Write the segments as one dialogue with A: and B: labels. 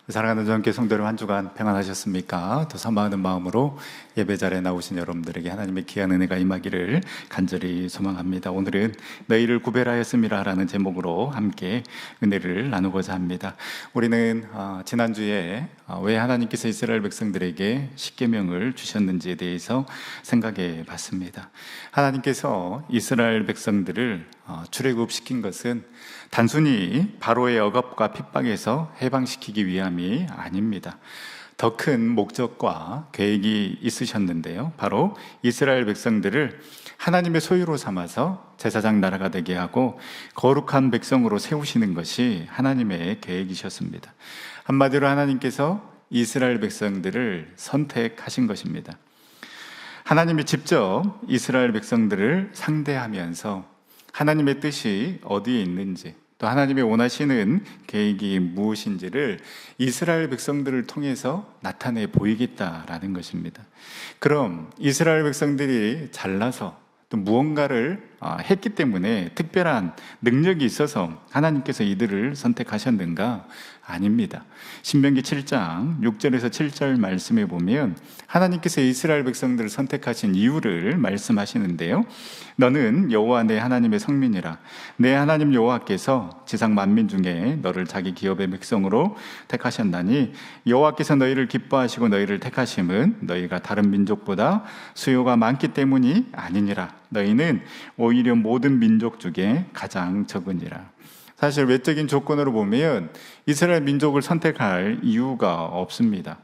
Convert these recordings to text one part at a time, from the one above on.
A: 사랑하는 전교회 성도들 한 주간 평안하셨습니까? 더 사모하는 마음으로 예배 자리에 나오신 여러분들에게 하나님의 귀한 은혜가 임하기를 간절히 소망합니다. 오늘은 너희를 구별하였음이라 라는 제목으로 함께 은혜를 나누고자 합니다. 우리는 지난주에 왜 하나님께서 이스라엘 백성들에게 십계명을 주셨는지에 대해서 생각해 봤습니다. 하나님께서 이스라엘 백성들을 출애굽시킨 것은 단순히 바로의 억압과 핍박에서 해방시키기 위함이 아닙니다. 더 큰 목적과 계획이 있으셨는데요, 바로 이스라엘 백성들을 하나님의 소유로 삼아서 제사장 나라가 되게 하고 거룩한 백성으로 세우시는 것이 하나님의 계획이셨습니다. 한마디로 하나님께서 이스라엘 백성들을 선택하신 것입니다. 하나님이 직접 이스라엘 백성들을 상대하면서 하나님의 뜻이 어디에 있는지, 또 하나님의 원하시는 계획이 무엇인지를 이스라엘 백성들을 통해서 나타내 보이겠다라는 것입니다. 그럼 이스라엘 백성들이 잘나서 또 무언가를 했기 때문에 특별한 능력이 있어서 하나님께서 이들을 선택하셨는가? 아닙니다. 신명기 7장 6절에서 7절 말씀에 보면 하나님께서 이스라엘 백성들을 선택하신 이유를 말씀하시는데요, 너는 여호와 내 하나님의 성민이라. 내 하나님 여호와께서 지상 만민 중에 너를 자기 기업의 백성으로 택하셨나니 여호와께서 너희를 기뻐하시고 너희를 택하심은 너희가 다른 민족보다 수요가 많기 때문이 아니니라. 너희는 오히려 모든 민족 중에 가장 적으니라. 사실 외적인 조건으로 보면 이스라엘 민족을 선택할 이유가 없습니다.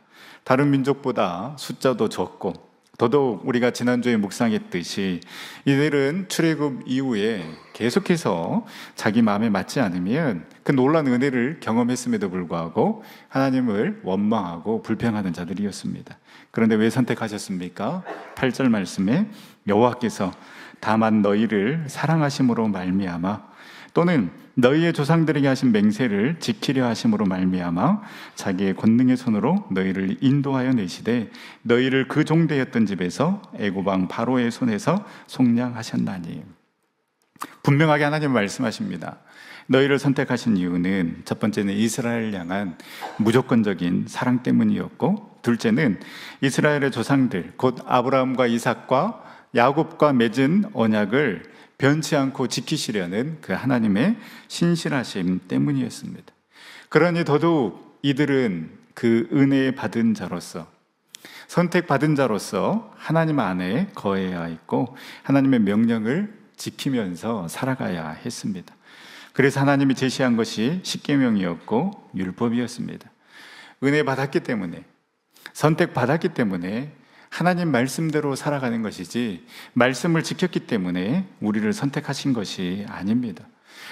A: 다른 민족보다 숫자도 적고, 더더욱 우리가 지난주에 묵상했듯이 이들은 출애굽 이후에 계속해서 자기 마음에 맞지 않으면 그 놀라운 은혜를 경험했음에도 불구하고 하나님을 원망하고 불평하는 자들이었습니다. 그런데 왜 선택하셨습니까? 8절 말씀에 여호와께서 다만 너희를 사랑하심으로 말미암아, 또는 너희의 조상들에게 하신 맹세를 지키려 하심으로 말미암아 자기의 권능의 손으로 너희를 인도하여 내시되 너희를 그 종되었던 집에서 애굽 왕 바로의 손에서 속량하셨나니. 분명하게 하나님 말씀하십니다. 너희를 선택하신 이유는 첫 번째는 이스라엘을 향한 무조건적인 사랑 때문이었고, 둘째는 이스라엘의 조상들 곧 아브라함과 이삭과 야곱과 맺은 언약을 변치 않고 지키시려는 그 하나님의 신실하심 때문이었습니다. 그러니 더더욱 이들은 그 은혜 받은 자로서, 선택받은 자로서 하나님 안에 거해야 했고 하나님의 명령을 지키면서 살아가야 했습니다. 그래서 하나님이 제시한 것이 십계명이었고 율법이었습니다. 은혜 받았기 때문에, 선택받았기 때문에 하나님 말씀대로 살아가는 것이지 말씀을 지켰기 때문에 우리를 선택하신 것이 아닙니다.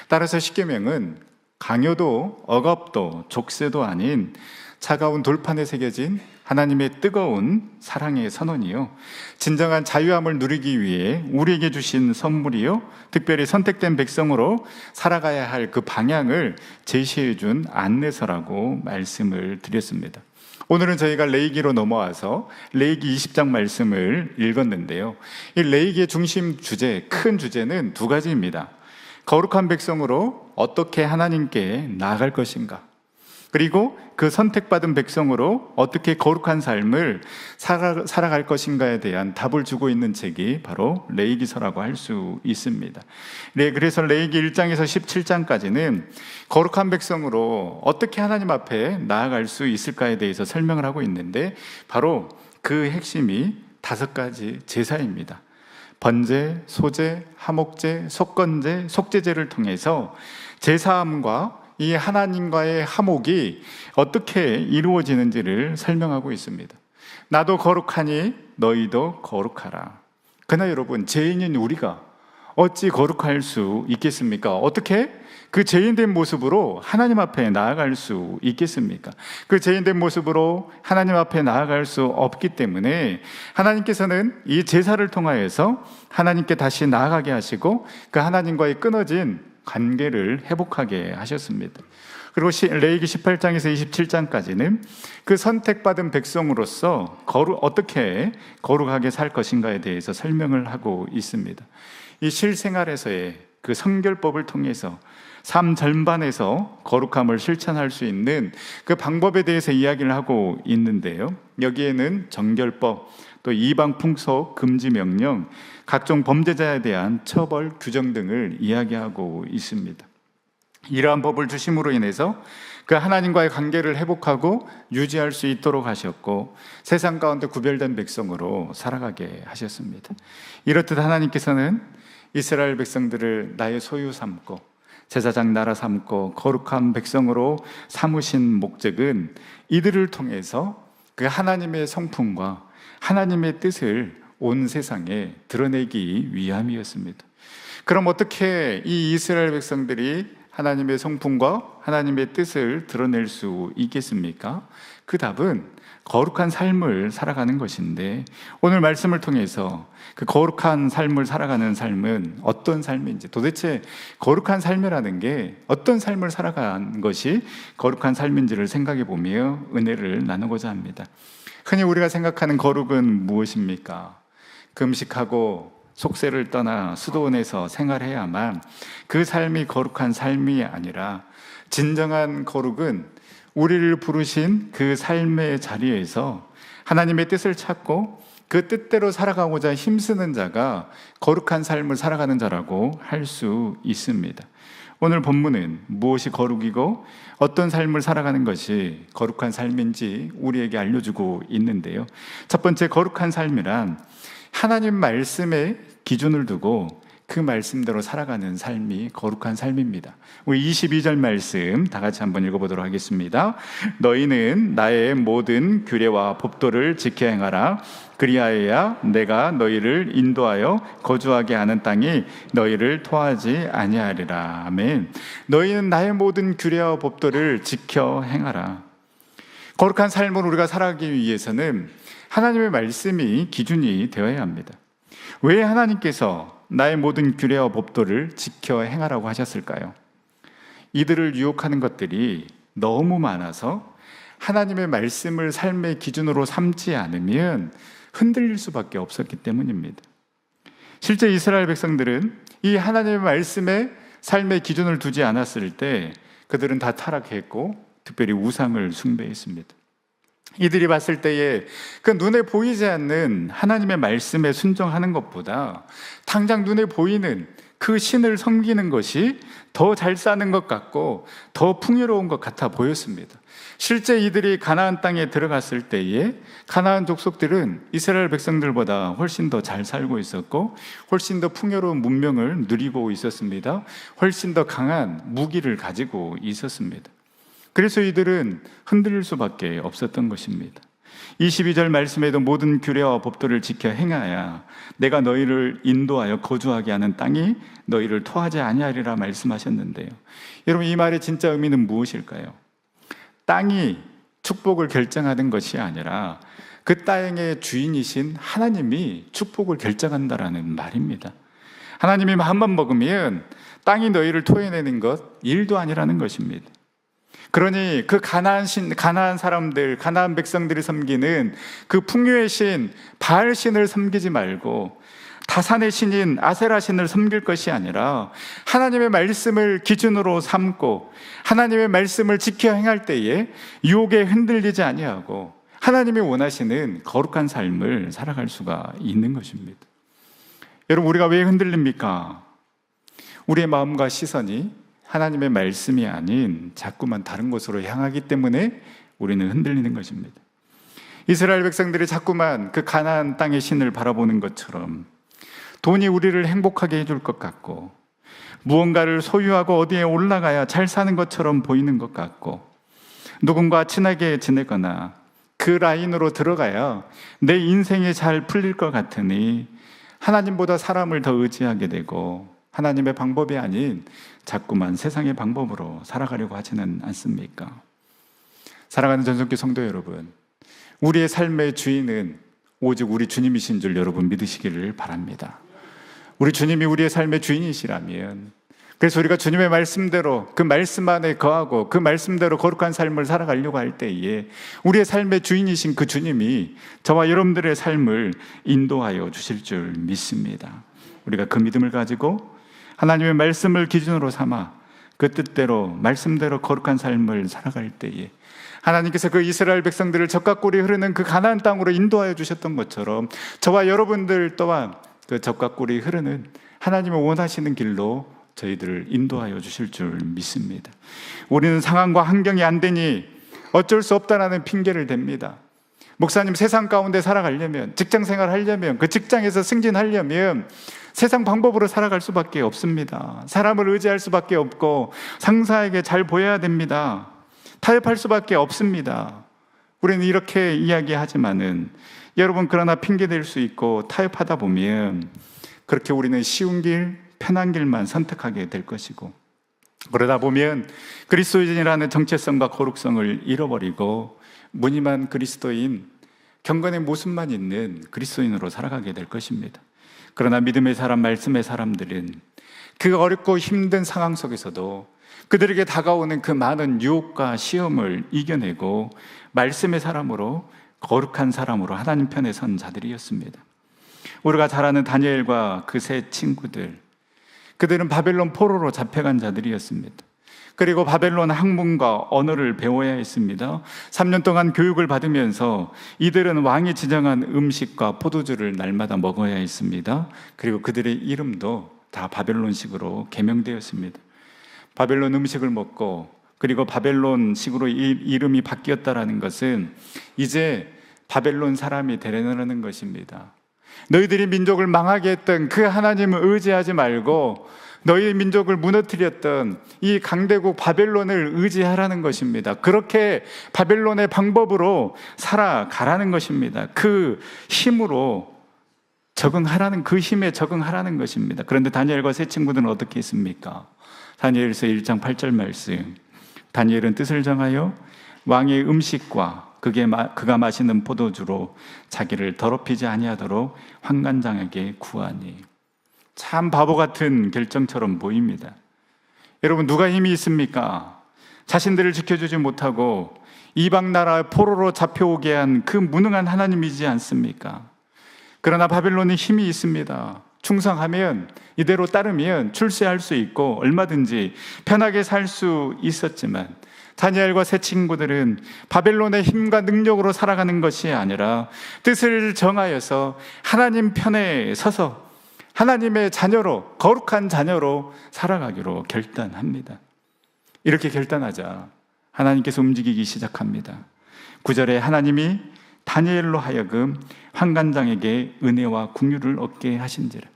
A: 따라서 십계명은 강요도 억압도 족쇄도 아닌 차가운 돌판에 새겨진 하나님의 뜨거운 사랑의 선언이요, 진정한 자유함을 누리기 위해 우리에게 주신 선물이요, 특별히 선택된 백성으로 살아가야 할 그 방향을 제시해 준 안내서라고 말씀을 드렸습니다. 오늘은 저희가 레위기로 넘어와서 레위기 20장 말씀을 읽었는데요, 이 레위기의 중심 주제, 큰 주제는 두 가지입니다. 거룩한 백성으로 어떻게 하나님께 나아갈 것인가, 그리고 그 선택받은 백성으로 어떻게 거룩한 삶을 살아갈 것인가에 대한 답을 주고 있는 책이 바로 레위기서라고 할 수 있습니다. 그래서 레위기 1장에서 17장까지는 거룩한 백성으로 어떻게 하나님 앞에 나아갈 수 있을까에 대해서 설명을 하고 있는데, 바로 그 핵심이 5가지 제사입니다. 번제, 소제, 하목제, 속건제, 속죄제를 통해서 제사함과 이 하나님과의 화목이 어떻게 이루어지는지를 설명하고 있습니다. 나도 거룩하니 너희도 거룩하라. 그러나 여러분, 죄인인 우리가 어찌 거룩할 수 있겠습니까? 어떻게 그 죄인된 모습으로 하나님 앞에 나아갈 수 있겠습니까? 그 죄인된 모습으로 하나님 앞에 나아갈 수 없기 때문에 하나님께서는 이 제사를 통하여서 하나님께 다시 나아가게 하시고 그 하나님과의 끊어진 관계를 회복하게 하셨습니다. 그리고 레위기 18장에서 27장까지는 그 선택받은 백성으로서 어떻게 거룩하게 살 것인가에 대해서 설명을 하고 있습니다. 이 실생활에서의 그 성결법을 통해서 삶 전반에서 거룩함을 실천할 수 있는 그 방법에 대해서 이야기를 하고 있는데요. 여기에는 정결법, 또 이방 풍속 금지 명령, 각종 범죄자에 대한 처벌 규정 등을 이야기하고 있습니다. 이러한 법을 주심으로 인해서 그 하나님과의 관계를 회복하고 유지할 수 있도록 하셨고, 세상 가운데 구별된 백성으로 살아가게 하셨습니다. 이렇듯 하나님께서는 이스라엘 백성들을 나의 소유 삼고 제사장 나라 삼고 거룩한 백성으로 삼으신 목적은 이들을 통해서 그 하나님의 성품과 하나님의 뜻을 온 세상에 드러내기 위함이었습니다. 그럼 어떻게 이 이스라엘 백성들이 하나님의 성품과 하나님의 뜻을 드러낼 수 있겠습니까? 그 답은 거룩한 삶을 살아가는 것인데, 오늘 말씀을 통해서 그 거룩한 삶을 살아가는 삶은 어떤 삶인지, 도대체 거룩한 삶이라는 게 어떤 삶을 살아가는 것이 거룩한 삶인지를 생각해 보며 은혜를 나누고자 합니다. 흔히 우리가 생각하는 거룩은 무엇입니까? 금식하고 속세를 떠나 수도원에서 생활해야만 그 삶이 거룩한 삶이 아니라, 진정한 거룩은 우리를 부르신 그 삶의 자리에서 하나님의 뜻을 찾고 그 뜻대로 살아가고자 힘쓰는 자가 거룩한 삶을 살아가는 자라고 할 수 있습니다. 오늘 본문은 무엇이 거룩이고 어떤 삶을 살아가는 것이 거룩한 삶인지 우리에게 알려주고 있는데요. 첫 번째, 거룩한 삶이란 하나님 말씀에 기준을 두고 그 말씀대로 살아가는 삶이 거룩한 삶입니다. 우리 22절 말씀 다 같이 한번 읽어보도록 하겠습니다. 너희는 나의 모든 규례와 법도를 지켜 행하라. 그리하여야 내가 너희를 인도하여 거주하게 하는 땅이 너희를 토하지 아니하리라. 아멘. 너희는 나의 모든 규례와 법도를 지켜 행하라. 거룩한 삶을 우리가 살아가기 위해서는 하나님의 말씀이 기준이 되어야 합니다. 왜 하나님께서 나의 모든 규례와 법도를 지켜 행하라고 하셨을까요? 이들을 유혹하는 것들이 너무 많아서 하나님의 말씀을 삶의 기준으로 삼지 않으면 흔들릴 수밖에 없었기 때문입니다. 실제 이스라엘 백성들은 이 하나님의 말씀에 삶의 기준을 두지 않았을 때 그들은 다 타락했고, 특별히 우상을 숭배했습니다. 이들이 봤을 때에 그 눈에 보이지 않는 하나님의 말씀에 순종하는 것보다 당장 눈에 보이는 그 신을 섬기는 것이 더 잘 사는 것 같고 더 풍요로운 것 같아 보였습니다. 실제 이들이 가나안 땅에 들어갔을 때에 가나안 족속들은 이스라엘 백성들보다 훨씬 더 잘 살고 있었고 훨씬 더 풍요로운 문명을 누리고 있었습니다. 훨씬 더 강한 무기를 가지고 있었습니다. 그래서 이들은 흔들릴 수밖에 없었던 것입니다. 22절 말씀에도 모든 규례와 법도를 지켜 행하야 내가 너희를 인도하여 거주하게 하는 땅이 너희를 토하지 아니하리라 말씀하셨는데요. 여러분, 이 말의 진짜 의미는 무엇일까요? 땅이 축복을 결정하는 것이 아니라 그 땅의 주인이신 하나님이 축복을 결정한다라는 말입니다. 하나님이 마음만 먹으면 땅이 너희를 토해내는 것 일도 아니라는 것입니다. 그러니 그 가나안 사람들, 가나안 백성들이 섬기는 그 풍요의 신 바알 신을 섬기지 말고 다산의 신인 아세라 신을 섬길 것이 아니라 하나님의 말씀을 기준으로 삼고 하나님의 말씀을 지켜 행할 때에 유혹에 흔들리지 아니하고 하나님이 원하시는 거룩한 삶을 살아갈 수가 있는 것입니다. 여러분, 우리가 왜 흔들립니까? 우리의 마음과 시선이 하나님의 말씀이 아닌 자꾸만 다른 곳으로 향하기 때문에 우리는 흔들리는 것입니다. 이스라엘 백성들이 자꾸만 그 가나안 땅의 신을 바라보는 것처럼 돈이 우리를 행복하게 해줄 것 같고 무언가를 소유하고 어디에 올라가야 잘 사는 것처럼 보이는 것 같고 누군가 친하게 지내거나 그 라인으로 들어가야 내 인생이 잘 풀릴 것 같으니 하나님보다 사람을 더 의지하게 되고 하나님의 방법이 아닌 자꾸만 세상의 방법으로 살아가려고 하지는 않습니까? 사랑하는 전성교 성도 여러분, 우리의 삶의 주인은 오직 우리 주님이신 줄 여러분 믿으시기를 바랍니다. 우리 주님이 우리의 삶의 주인이시라면, 그래서 우리가 주님의 말씀대로 그 말씀 안에 거하고 그 말씀대로 거룩한 삶을 살아가려고 할 때에 우리의 삶의 주인이신 그 주님이 저와 여러분들의 삶을 인도하여 주실 줄 믿습니다. 우리가 그 믿음을 가지고 하나님의 말씀을 기준으로 삼아 그 뜻대로 말씀대로 거룩한 삶을 살아갈 때에 하나님께서 그 이스라엘 백성들을 젖과 꿀이 흐르는 그 가나안 땅으로 인도하여 주셨던 것처럼 저와 여러분들 또한 그 젖과 꿀이 흐르는 하나님이 원하시는 길로 저희들을 인도하여 주실 줄 믿습니다. 우리는 상황과 환경이 안 되니 어쩔 수 없다라는 핑계를 댑니다. 목사님, 세상 가운데 살아가려면, 직장 생활 하려면, 그 직장에서 승진하려면 세상 방법으로 살아갈 수밖에 없습니다. 사람을 의지할 수밖에 없고 상사에게 잘 보여야 됩니다. 타협할 수밖에 없습니다. 우리는 이렇게 이야기하지만은 여러분, 그러나 핑계댈 수 있고 타협하다 보면 그렇게 우리는 쉬운 길, 편한 길만 선택하게 될 것이고, 그러다 보면 그리스도인이라는 정체성과 거룩성을 잃어버리고 무늬만 그리스도인, 경건의 모습만 있는 그리스도인으로 살아가게 될 것입니다. 그러나 믿음의 사람, 말씀의 사람들은 그 어렵고 힘든 상황 속에서도 그들에게 다가오는 그 많은 유혹과 시험을 이겨내고 말씀의 사람으로, 거룩한 사람으로 하나님 편에 선 자들이었습니다. 우리가 잘 아는 다니엘과 그 세 친구들, 그들은 바벨론 포로로 잡혀간 자들이었습니다. 그리고 바벨론 학문과 언어를 배워야 했습니다. 3년 동안 교육을 받으면서 이들은 왕이 지정한 음식과 포도주를 날마다 먹어야 했습니다. 그리고 그들의 이름도 다 바벨론식으로 개명되었습니다. 바벨론 음식을 먹고, 그리고 바벨론식으로 이름이 바뀌었다라는 것은 이제 바벨론 사람이 되려는 것입니다. 너희들이 민족을 망하게 했던 그 하나님을 의지하지 말고 너희 민족을 무너뜨렸던 이 강대국 바벨론을 의지하라는 것입니다. 그렇게 바벨론의 방법으로 살아가라는 것입니다. 그 힘으로 적응하라는, 그 힘에 적응하라는 것입니다. 그런데 다니엘과 세 친구들은 어떻게 했습니까? 다니엘서 1장 8절 말씀, 다니엘은 뜻을 정하여 왕의 음식과 그가 마시는 포도주로 자기를 더럽히지 아니하도록 환관장에게 구하니. 참 바보 같은 결정처럼 보입니다. 여러분, 누가 힘이 있습니까? 자신들을 지켜주지 못하고 이방 나라 포로로 잡혀오게 한 그 무능한 하나님이지 않습니까? 그러나 바벨론이 힘이 있습니다. 충성하면, 이대로 따르면 출세할 수 있고 얼마든지 편하게 살 수 있었지만 다니엘과 세 친구들은 바벨론의 힘과 능력으로 살아가는 것이 아니라 뜻을 정하여서 하나님 편에 서서 하나님의 자녀로, 거룩한 자녀로 살아가기로 결단합니다. 이렇게 결단하자 하나님께서 움직이기 시작합니다. 9절에 하나님이 다니엘로 하여금 환관장에게 은혜와 긍휼을 얻게 하신지라.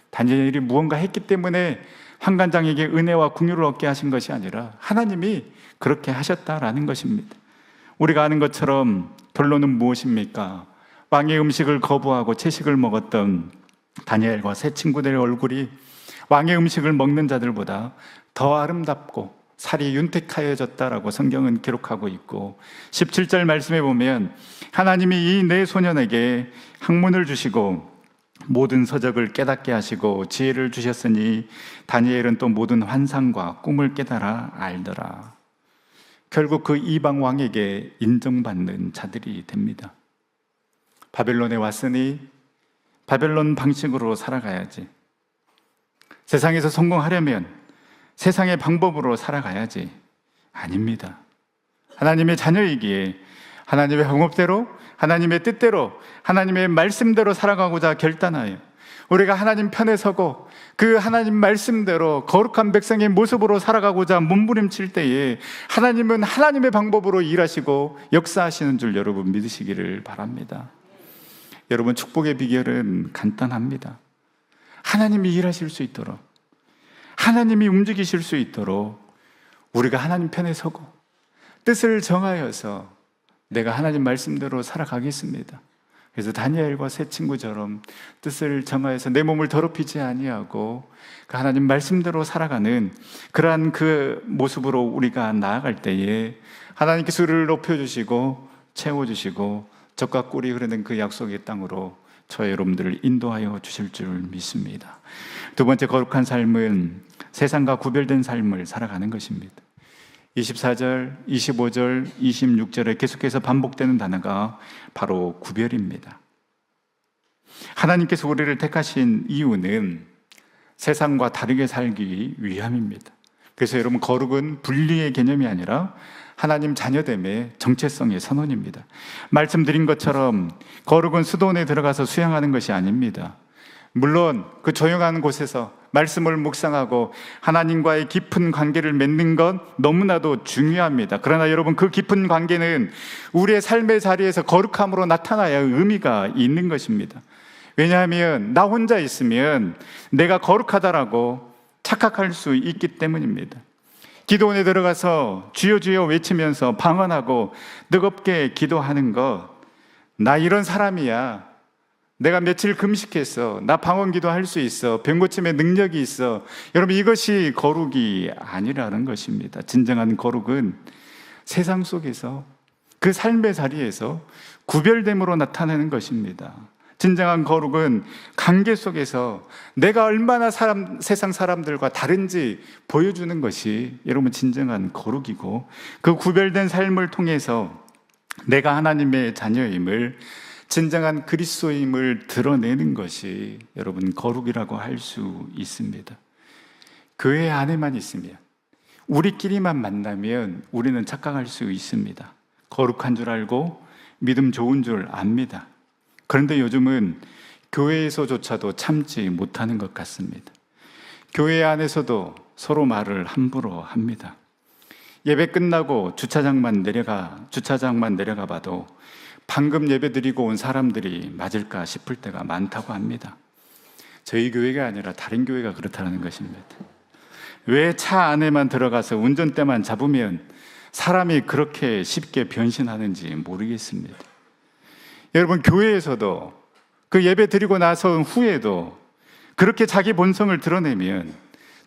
A: 다니엘이 무언가 했기 때문에 환관장에게 은혜와 긍휼을 얻게 하신 것이 아니라 하나님이 그렇게 하셨다라는 것입니다. 우리가 아는 것처럼 결론은 무엇입니까? 왕의 음식을 거부하고 채식을 먹었던 다니엘과 세 친구들의 얼굴이 왕의 음식을 먹는 자들보다 더 아름답고 살이 윤택하여졌다라고 성경은 기록하고 있고, 17절 말씀에 보면 하나님이 이 네 소년에게 학문을 주시고 모든 서적을 깨닫게 하시고 지혜를 주셨으니 다니엘은 또 모든 환상과 꿈을 깨달아 알더라. 결국 그 이방 왕에게 인정받는 자들이 됩니다. 바벨론에 왔으니 바벨론 방식으로 살아가야지. 세상에서 성공하려면 세상의 방법으로 살아가야지. 아닙니다. 하나님의 자녀이기에 하나님의 방법대로, 하나님의 뜻대로, 하나님의 말씀대로 살아가고자 결단하여 우리가 하나님 편에 서고 그 하나님 말씀대로 거룩한 백성의 모습으로 살아가고자 몸부림칠 때에 하나님은 하나님의 방법으로 일하시고 역사하시는 줄 여러분 믿으시기를 바랍니다. 여러분, 축복의 비결은 간단합니다. 하나님이 일하실 수 있도록, 하나님이 움직이실 수 있도록 우리가 하나님 편에 서고 뜻을 정하여서 내가 하나님 말씀대로 살아가겠습니다. 그래서 다니엘과 세 친구처럼 뜻을 정하여서 내 몸을 더럽히지 아니하고 그 하나님 말씀대로 살아가는 그러한 그 모습으로 우리가 나아갈 때에 하나님께서 우리를 높여주시고 채워주시고 젖과 꿀이 흐르는 그 약속의 땅으로 저와 여러분들을 인도하여 주실 줄 믿습니다. 두 번째, 거룩한 삶은 세상과 구별된 삶을 살아가는 것입니다. 24절, 25절, 26절에 계속해서 반복되는 단어가 바로 구별입니다. 하나님께서 우리를 택하신 이유는 세상과 다르게 살기 위함입니다. 그래서 여러분, 거룩은 분리의 개념이 아니라 하나님 자녀됨의 정체성의 선언입니다. 말씀드린 것처럼 거룩은 수도원에 들어가서 수양하는 것이 아닙니다. 물론 그 조용한 곳에서 말씀을 묵상하고 하나님과의 깊은 관계를 맺는 것 너무나도 중요합니다. 그러나 여러분, 그 깊은 관계는 우리의 삶의 자리에서 거룩함으로 나타나야 의미가 있는 것입니다. 왜냐하면 나 혼자 있으면 내가 거룩하다라고 착각할 수 있기 때문입니다. 기도원에 들어가서 주여 주여 외치면서 방언하고 뜨겁게 기도하는 것, 나 이런 사람이야, 내가 며칠 금식했어, 나 방언 기도할 수 있어, 병 고침의 능력이 있어, 여러분, 이것이 거룩이 아니라는 것입니다. 진정한 거룩은 세상 속에서 그 삶의 자리에서 구별됨으로 나타내는 것입니다. 진정한 거룩은 관계 속에서 내가 얼마나 세상 사람들과 다른지 보여주는 것이 여러분 진정한 거룩이고, 그 구별된 삶을 통해서 내가 하나님의 자녀임을, 진정한 그리스도임을 드러내는 것이 여러분 거룩이라고 할 수 있습니다. 교회 안에만 있으면, 우리끼리만 만나면 우리는 착각할 수 있습니다. 거룩한 줄 알고 믿음 좋은 줄 압니다. 그런데 요즘은 교회에서조차도 참지 못하는 것 같습니다. 교회 안에서도 서로 말을 함부로 합니다. 예배 끝나고 주차장만 내려가 봐도 방금 예배 드리고 온 사람들이 맞을까 싶을 때가 많다고 합니다. 저희 교회가 아니라 다른 교회가 그렇다는 것입니다. 왜 차 안에만 들어가서 운전대만 잡으면 사람이 그렇게 쉽게 변신하는지 모르겠습니다. 여러분, 교회에서도 그 예배 드리고 나서 후에도 그렇게 자기 본성을 드러내면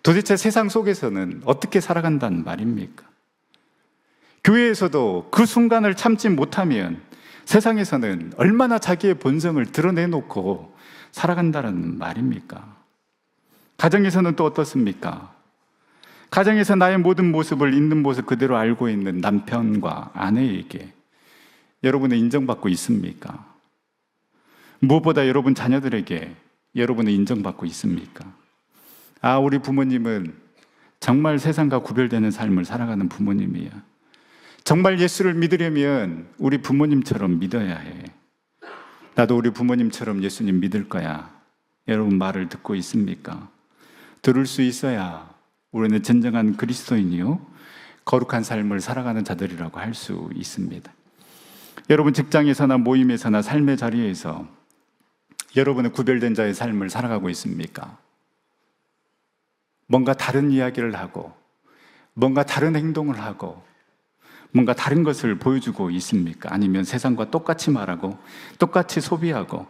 A: 도대체 세상 속에서는 어떻게 살아간다는 말입니까? 교회에서도 그 순간을 참지 못하면 세상에서는 얼마나 자기의 본성을 드러내놓고 살아간다는 말입니까? 가정에서는 또 어떻습니까? 가정에서 나의 모든 모습을 있는 모습 그대로 알고 있는 남편과 아내에게 여러분은 인정받고 있습니까? 무엇보다 여러분 자녀들에게 여러분은 인정받고 있습니까? 우리 부모님은 정말 세상과 구별되는 삶을 살아가는 부모님이야. 정말 예수를 믿으려면 우리 부모님처럼 믿어야 해. 나도 우리 부모님처럼 예수님 믿을 거야. 여러분 말을 듣고 있습니까? 들을 수 있어야 우리는 진정한 그리스도인이요, 거룩한 삶을 살아가는 자들이라고 할 수 있습니다. 여러분 직장에서나 모임에서나 삶의 자리에서 여러분은 구별된 자의 삶을 살아가고 있습니까? 뭔가 다른 이야기를 하고, 뭔가 다른 행동을 하고, 뭔가 다른 것을 보여주고 있습니까? 아니면 세상과 똑같이 말하고, 똑같이 소비하고,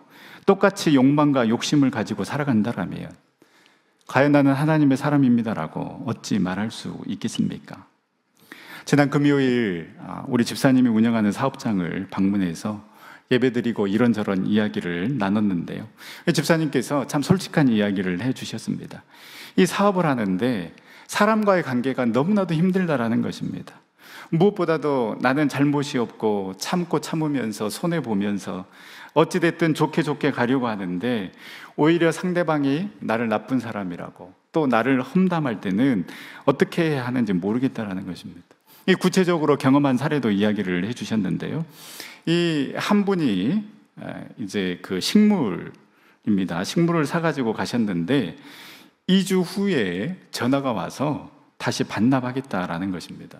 A: 똑같이 욕망과 욕심을 가지고 살아간다라면 과연 나는 하나님의 사람입니다라고 어찌 말할 수 있겠습니까? 지난 금요일 우리 집사님이 운영하는 사업장을 방문해서 예배드리고 이런저런 이야기를 나눴는데요, 집사님께서 참 솔직한 이야기를 해주셨습니다. 이 사업을 하는데 사람과의 관계가 너무나도 힘들다라는 것입니다. 무엇보다도 나는 잘못이 없고 참고 참으면서 손해보면서 어찌됐든 좋게 가려고 하는데 오히려 상대방이 나를 나쁜 사람이라고, 또 나를 험담할 때는 어떻게 해야 하는지 모르겠다라는 것입니다. 이 구체적으로 경험한 사례도 이야기를 해주셨는데요, 이 한 분이 이제 그 식물입니다. 식물을 사가지고 가셨는데 2주 후에 전화가 와서 다시 반납하겠다라는 것입니다.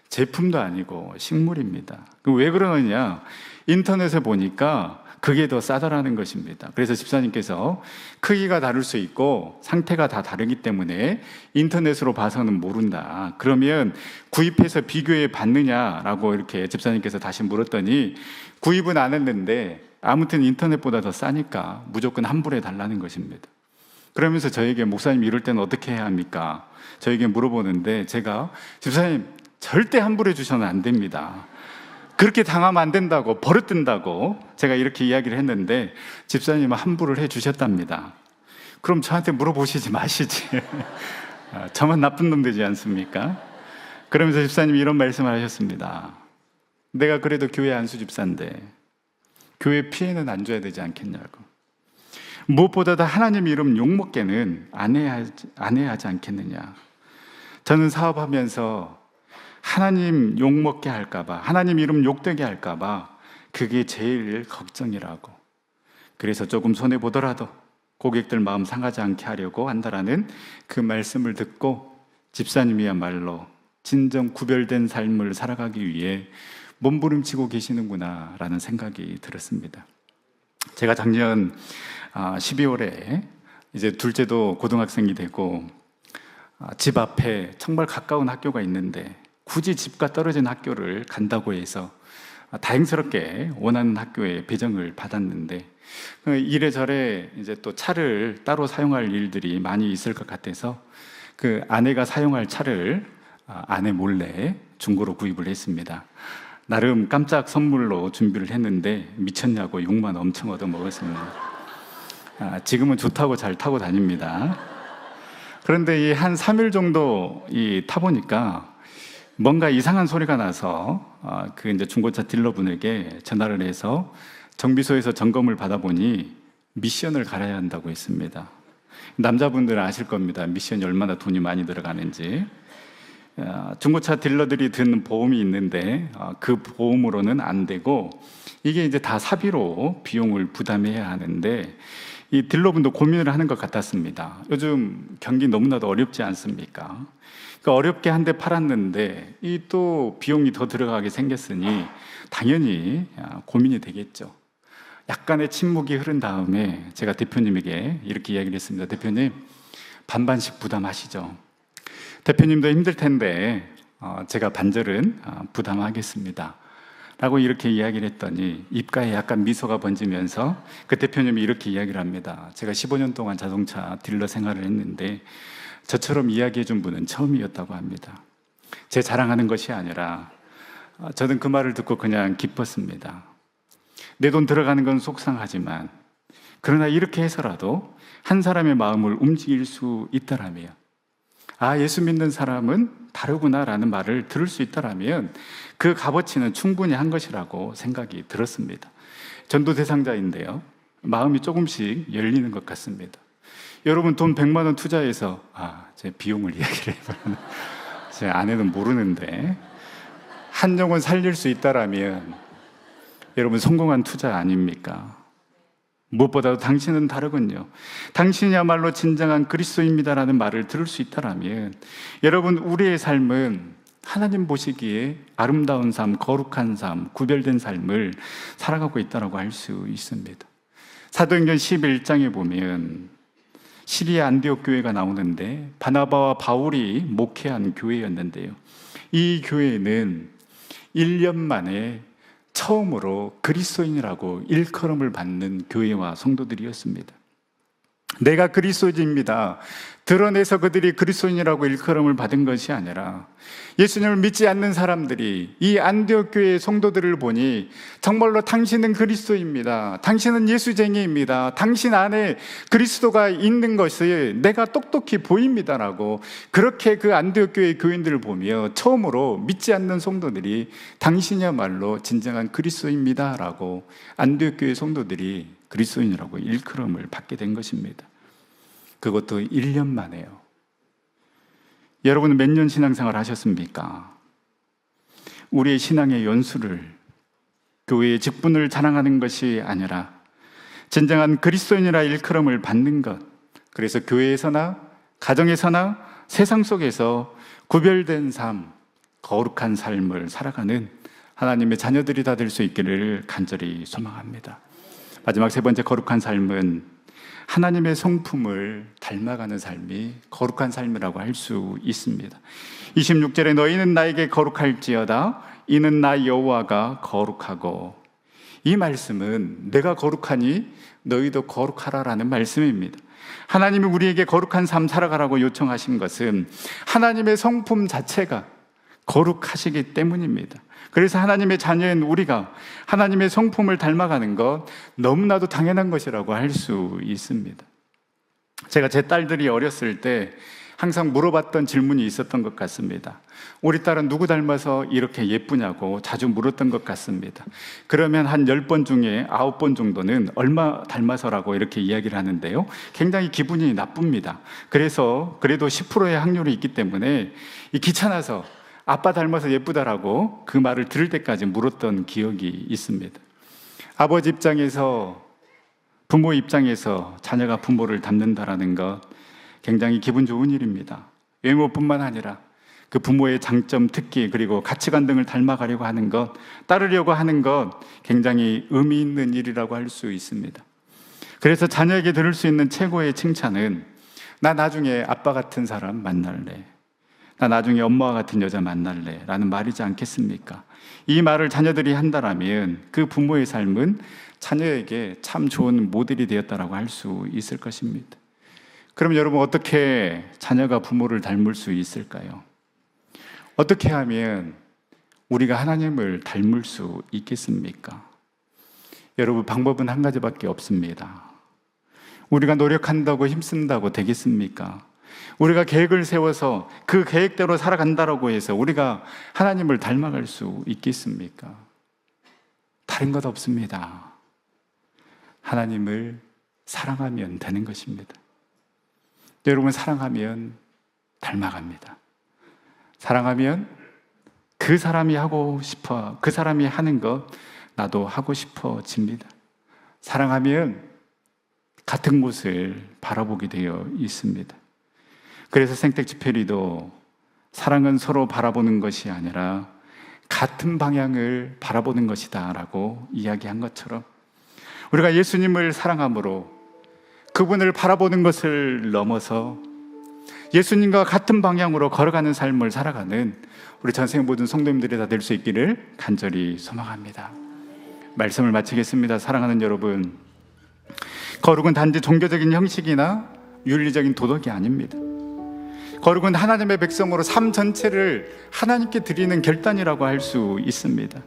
A: 제품도 아니고 식물입니다. 왜 그러느냐, 인터넷에 보니까 그게 더 싸다라는 것입니다. 그래서 집사님께서 크기가 다를 수 있고 상태가 다 다르기 때문에 인터넷으로 봐서는 모른다, 그러면 구입해서 비교해 봤느냐라고 이렇게 집사님께서 다시 물었더니 구입은 안 했는데 아무튼 인터넷보다 더 싸니까 무조건 환불해 달라는 것입니다. 그러면서 저에게 목사님 이럴 때는 어떻게 해야 합니까? 저에게 물어보는데 제가 집사님 절대 환불해 주셔는 안 됩니다. 그렇게 당하면 안 된다고, 버릇든다고 제가 이렇게 이야기를 했는데 집사님은 환불을 해 주셨답니다. 그럼 저한테 물어보시지 마시지. 저만 나쁜 놈 되지 않습니까? 그러면서 집사님이 이런 말씀을 하셨습니다. 내가 그래도 교회 안수 집사인데 교회 피해는 안 줘야 되지 않겠냐고. 무엇보다도 하나님 이름 욕먹게는 안 해야 하지 않겠느냐. 저는 사업하면서 하나님 욕먹게 할까봐, 하나님 이름 욕되게 할까봐 그게 제일 걱정이라고. 그래서 조금 손해보더라도 고객들 마음 상하지 않게 하려고 한다라는 그 말씀을 듣고 집사님이야말로 진정 구별된 삶을 살아가기 위해 몸부림치고 계시는구나 라는 생각이 들었습니다. 제가 작년 12월에 이제 둘째도 고등학생이 되고 집 앞에 정말 가까운 학교가 있는데 굳이 집과 떨어진 학교를 간다고 해서 다행스럽게 원하는 학교에 배정을 받았는데 이래저래 이제 또 차를 따로 사용할 일들이 많이 있을 것 같아서 그 아내가 사용할 차를 아내 몰래 중고로 구입을 했습니다. 나름 깜짝 선물로 준비를 했는데 미쳤냐고 욕만 엄청 얻어먹었습니다. 지금은 좋다고 잘 타고 다닙니다. 그런데 한 3일 정도 타보니까 뭔가 이상한 소리가 나서 그 이제 중고차 딜러분에게 전화를 해서 정비소에서 점검을 받아보니 미션을 갈아야 한다고 했습니다. 남자분들은 아실 겁니다. 미션이 얼마나 돈이 많이 들어가는지. 중고차 딜러들이 든 보험이 있는데 그 보험으로는 안 되고 이게 이제 다 사비로 비용을 부담해야 하는데 이 딜러분도 고민을 하는 것 같았습니다. 요즘 경기 너무나도 어렵지 않습니까? 그러니까 어렵게 한 대 팔았는데 이 또 비용이 더 들어가게 생겼으니 당연히 고민이 되겠죠. 약간의 침묵이 흐른 다음에 제가 대표님에게 이렇게 이야기를 했습니다. 대표님, 반반씩 부담하시죠. 대표님도 힘들 텐데 제가 반절은 부담하겠습니다 라고 이렇게 이야기를 했더니 입가에 약간 미소가 번지면서 그 대표님이 이렇게 이야기를 합니다. 제가 15년 동안 자동차 딜러 생활을 했는데 저처럼 이야기해 준 분은 처음이었다고 합니다. 제 자랑하는 것이 아니라 저는 그 말을 듣고 그냥 기뻤습니다. 내 돈 들어가는 건 속상하지만 그러나 이렇게 해서라도 한 사람의 마음을 움직일 수 있다라면 예수 믿는 사람은 다르구나라는 말을 들을 수 있다라면 그 값어치는 충분히 한 것이라고 생각이 들었습니다. 전도 대상자인데요, 마음이 조금씩 열리는 것 같습니다. 여러분 돈 100만 원 투자해서 제 비용을 이야기를 해보면 제 아내는 모르는데 한 영혼 살릴 수 있다라면 여러분 성공한 투자 아닙니까? 무엇보다도 당신은 다르군요. 당신이야말로 진정한 그리스도입니다라는 말을 들을 수 있다라면 여러분 우리의 삶은 하나님 보시기에 아름다운 삶, 거룩한 삶, 구별된 삶을 살아가고 있다고 할 수 있습니다. 사도행전 11장에 보면 시리아 안디옥 교회가 나오는데 바나바와 바울이 목회한 교회였는데요, 이 교회는 1년 만에 처음으로 그리스도인이라고 일컬음을 받는 교회와 성도들이었습니다. 내가 그리스도인입니다 드러내서 그들이 그리스도인이라고 일컬음을 받은 것이 아니라 예수님을 믿지 않는 사람들이 이 안디옥 교회의 성도들을 보니 정말로 당신은 그리스도입니다, 당신은 예수쟁이입니다, 당신 안에 그리스도가 있는 것이 내가 똑똑히 보입니다라고 그렇게 그 안디옥 교회의 교인들을 보며 처음으로 믿지 않는 성도들이 당신이야말로 진정한 그리스도입니다라고 안디옥 교회 성도들이 그리스도인이라고 일컬음을 받게 된 것입니다. 그것도 1년 만에요. 여러분은 몇 년 신앙생활 하셨습니까? 우리의 신앙의 연수를 교회의 직분을 자랑하는 것이 아니라 진정한 그리스도인이라 일컬음을 받는 것, 그래서 교회에서나 가정에서나 세상 속에서 구별된 삶, 거룩한 삶을 살아가는 하나님의 자녀들이 다 될 수 있기를 간절히 소망합니다. 마지막 세 번째 거룩한 삶은 하나님의 성품을 닮아가는 삶이 거룩한 삶이라고 할 수 있습니다. 26절에 너희는 나에게 거룩할지어다 이는 나 여호와가 거룩하고, 이 말씀은 내가 거룩하니 너희도 거룩하라라는 말씀입니다. 하나님이 우리에게 거룩한 삶 살아가라고 요청하신 것은 하나님의 성품 자체가 거룩하시기 때문입니다. 그래서 하나님의 자녀인 우리가 하나님의 성품을 닮아가는 것 너무나도 당연한 것이라고 할 수 있습니다. 제가 제 딸들이 어렸을 때 항상 물어봤던 질문이 있었던 것 같습니다. 우리 딸은 누구 닮아서 이렇게 예쁘냐고 자주 물었던 것 같습니다. 그러면 한 10번 중에 9번 정도는 얼마 닮아서라고 이렇게 이야기를 하는데요, 굉장히 기분이 나쁩니다. 그래서 그래도 10%의 확률이 있기 때문에 귀찮아서 아빠 닮아서 예쁘다라고 그 말을 들을 때까지 물었던 기억이 있습니다. 아버지 입장에서, 부모 입장에서 자녀가 부모를 닮는다라는 것 굉장히 기분 좋은 일입니다. 외모뿐만 아니라 그 부모의 장점, 특기, 그리고 가치관 등을 닮아가려고 하는 것, 따르려고 하는 것 굉장히 의미 있는 일이라고 할 수 있습니다. 그래서 자녀에게 들을 수 있는 최고의 칭찬은 나 나중에 아빠 같은 사람 만날래, 나 나중에 엄마와 같은 여자 만날래 라는 말이지 않겠습니까? 이 말을 자녀들이 한다라면 그 부모의 삶은 자녀에게 참 좋은 모델이 되었다라고 할 수 있을 것입니다. 그럼 여러분, 어떻게 자녀가 부모를 닮을 수 있을까요? 어떻게 하면 우리가 하나님을 닮을 수 있겠습니까? 여러분, 방법은 한 가지밖에 없습니다. 우리가 노력한다고 힘쓴다고 되겠습니까? 우리가 계획을 세워서 그 계획대로 살아간다라고 해서 우리가 하나님을 닮아갈 수 있겠습니까? 다른 것 없습니다. 하나님을 사랑하면 되는 것입니다. 여러분, 사랑하면 닮아갑니다. 사랑하면 그 사람이 하고 싶어, 그 사람이 하는 것 나도 하고 싶어집니다. 사랑하면 같은 곳을 바라보게 되어 있습니다. 그래서 생텍쥐페리도 사랑은 서로 바라보는 것이 아니라 같은 방향을 바라보는 것이다 라고 이야기한 것처럼, 우리가 예수님을 사랑함으로 그분을 바라보는 것을 넘어서 예수님과 같은 방향으로 걸어가는 삶을 살아가는 우리 전생 모든 성도님들이 다 될 수 있기를 간절히 소망합니다. 말씀을 마치겠습니다. 사랑하는 여러분, 거룩은 단지 종교적인 형식이나 윤리적인 도덕이 아닙니다. 거룩은 하나님의 백성으로 삶 전체를 하나님께 드리는 결단이라고 할 수 있습니다.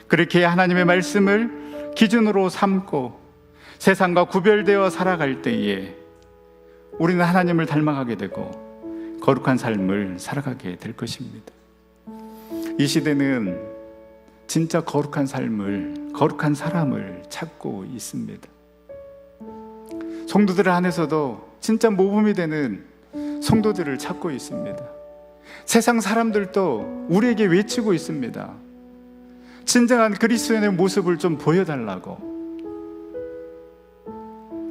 A: 그렇게 하나님의 말씀을 기준으로 삼고 세상과 구별되어 살아갈 때에 우리는 하나님을 닮아가게 되고 거룩한 삶을 살아가게 될 것입니다. 이 시대는 진짜 거룩한 삶을, 거룩한 사람을 찾고 있습니다. 성도들 안에서도 진짜 모범이 되는 성도들을 찾고 있습니다. 세상 사람들도 우리에게 외치고 있습니다. 진정한 그리스도인의 모습을 좀 보여달라고.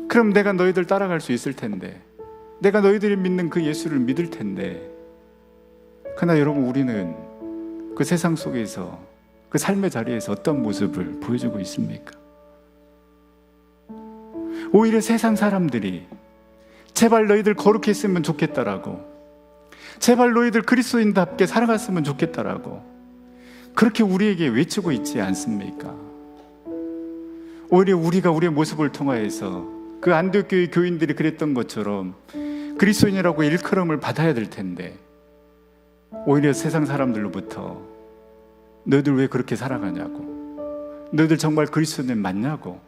A: 그럼 내가 너희들 따라갈 수 있을 텐데, 내가 너희들이 믿는 그 예수를 믿을 텐데. 그러나 여러분, 우리는 그 세상 속에서, 그 삶의 자리에서 어떤 모습을 보여주고 있습니까? 오히려 세상 사람들이 제발 너희들 거룩했으면 좋겠다라고, 제발 너희들 그리스도인답게 살아갔으면 좋겠다라고 그렇게 우리에게 외치고 있지 않습니까? 오히려 우리가 우리의 모습을 통하여서 그 안디옥 교회 교인들이 그랬던 것처럼 그리스도인이라고 일컬음을 받아야 될 텐데, 오히려 세상 사람들로부터 너희들 왜 그렇게 살아가냐고, 너희들 정말 그리스도인 맞냐고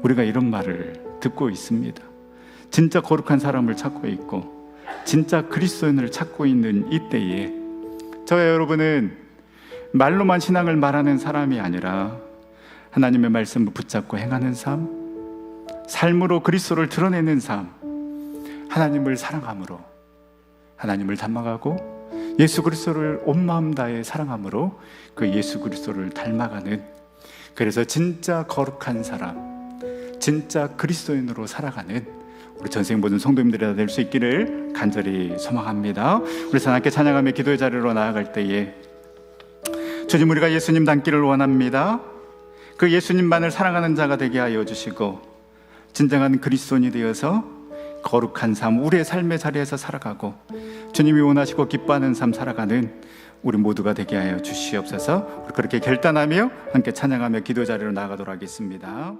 A: 우리가 이런 말을 듣고 있습니다. 진짜 거룩한 사람을 찾고 있고 진짜 그리스도인을 찾고 있는 이때에 저와 여러분은 말로만 신앙을 말하는 사람이 아니라 하나님의 말씀을 붙잡고 행하는 삶, 삶으로 그리스도를 드러내는 삶, 하나님을 사랑함으로 하나님을 닮아가고 예수 그리스도를 온 마음 다해 사랑함으로 그 예수 그리스도를 닮아가는, 그래서 진짜 거룩한 사람, 진짜 그리스도인으로 살아가는 우리 전생 모든 성도님들이 다 될 수 있기를 간절히 소망합니다. 우리 하나님께 찬양하며 기도의 자리로 나아갈 때에 주님, 우리가 예수님 닮기를 원합니다. 그 예수님만을 사랑하는 자가 되게 하여 주시고 진정한 그리스도인이 되어서 거룩한 삶, 우리의 삶의 자리에서 살아가고 주님이 원하시고 기뻐하는 삶 살아가는 우리 모두가 되게 하여 주시옵소서. 그렇게 결단하며 함께 찬양하며 기도 자리로 나아가도록 하겠습니다.